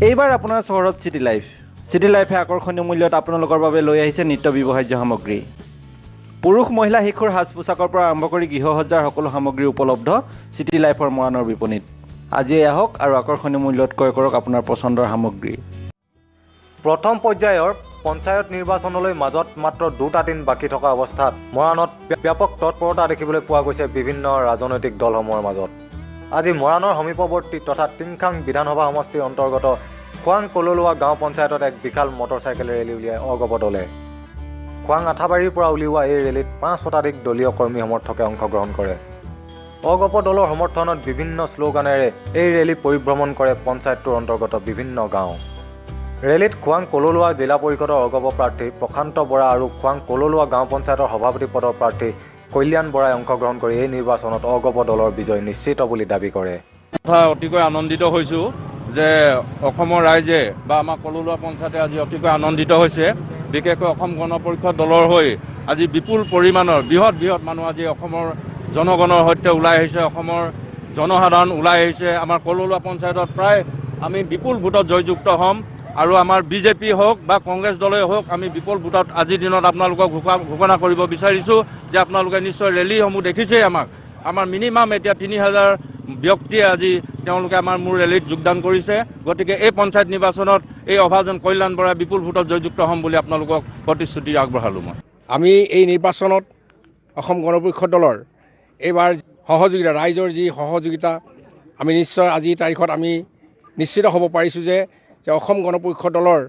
এইবাৰ আপোনাৰ চহৰত চিটি লাইফে আকৰ্ষণীয় মূল্যত আপোনালোকৰ বাবে লৈ আহিছে নিত্য ব্যৱহাৰ্য সামগ্ৰী। পুৰুষ মহিলা শিশুৰ সাজ পোছাকৰ পৰা আৰম্ভ কৰি গৃহসজ্জাৰ সকলো সামগ্ৰী উপলব্ধ চিটি লাইফৰ মৰাণৰ বিপণীত। আজিয়ে আহক আৰু আকৰ্ষণীয় মূল্যত ক্ৰয় কৰক আপোনাৰ পচন্দৰ সামগ্ৰী। প্ৰথম পৰ্যায়ৰ পঞ্চায়ত নিৰ্বাচনলৈ মাজত মাত্ৰ 2টা দিন বাকী থকা অৱস্থাত মৰাণত ব্যাপক তৎপৰতা দেখিবলৈ পোৱা গৈছে বিভিন্ন ৰাজনৈতিক দলসমূহৰ মাজত। আজি মৰাণৰ সমীপৱৰ্তী তথা টিংখাং বিধানসভা সমষ্টিৰ অন্তৰ্গত খোৱাং কললোৱা গাঁও পঞ্চায়তত এক বিশাল মটৰচাইকেল ৰেলী উলিয়াই অগপ দলে। খোৱাং আঠাবাৰীৰ পৰা উলিওৱা এই ৰেলীত 5 শতাধিক দলীয় কৰ্মী সমৰ্থকে অংশগ্ৰহণ কৰে। অগপ দলৰ সমৰ্থনত বিভিন্ন শ্লোগানেৰে এই ৰেলী পৰিভ্ৰমণ কৰে পঞ্চায়তটোৰ অন্তৰ্গত বিভিন্ন গাঁও। ৰেলীত খোৱাং কললোৱা জিলা পৰিষদৰ অগপ প্ৰাৰ্থী প্ৰশান্ত বৰা আৰু খোৱাং কললোৱা গাঁও পঞ্চায়তৰ সভাপতি পদৰ প্ৰাৰ্থী কল্যাণ বৰাই অংশগ্ৰহণ কৰি এই নিৰ্বাচনত অগপ দলৰ বিজয় নিশ্চিত বুলি দাবী কৰে। অতিকৈ আনন্দিত হৈছোঁ যে অসমৰ ৰাইজে বা আমাৰ কললোৱা পঞ্চায়তে আজি অতিকৈ আনন্দিত হৈছে। বিশেষকৈ অসম গণ পৰিষদ দলৰ হৈ আজি বিপুল পৰিমাণৰ বৃহৎ মানুহ আজি অসমৰ জনগণৰ সৈতে ওলাই আহিছে, অসমৰ জনসাধাৰণ ওলাই আহিছে। আমাৰ কললোৱা পঞ্চায়তত প্ৰায় আমি বিপুল ভোটত জয়যুক্ত হ'ম আৰু আমাৰ বিজেপি হওক বা কংগ্ৰেছ দলেই হওক আমি বিপুল ভোটত আজিৰ দিনত আপোনালোকক ঘোষণা কৰিব বিচাৰিছোঁ যে আপোনালোকে নিশ্চয় ৰেলীসমূহ দেখিছেই। আমাৰ মিনিমাম এতিয়া 3000 ব্যক্তিয়ে আজি তেওঁলোকে আমাৰ মোৰ ৰেলীত যোগদান কৰিছে। গতিকে এই পঞ্চায়ত নিৰ্বাচনত এই অভাজন কল্যাণ বৰাই বিপুল ভোটত জয়যুক্ত হ'ম বুলি আপোনালোকক প্ৰতিশ্ৰুতি আগবঢ়ালোঁ। আমি এই নিৰ্বাচনত অসম গণ পৰিষদ দলৰ এইবাৰ সহযোগিতা, ৰাইজৰ যি সহযোগিতা আমি নিশ্চয় আজিৰ তাৰিখত আমি নিশ্চিত হ'ব পাৰিছোঁ যে অসম গণ পৰিষদ দলৰ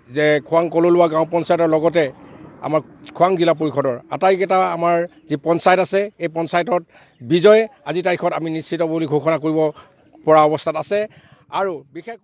যে খোৱাং কললোৱা গাঁও পঞ্চায়তৰ লগতে আমাৰ খোৱাং জিলা পৰিষদৰ আটাইকেইটা আমাৰ যি পঞ্চায়ত আছে এই পঞ্চায়তত বিজয় আজিৰ তাৰিখত আমি নিশ্চিত বুলি ঘোষণা কৰিব পৰা অৱস্থাত আছে। আৰু বিশেষ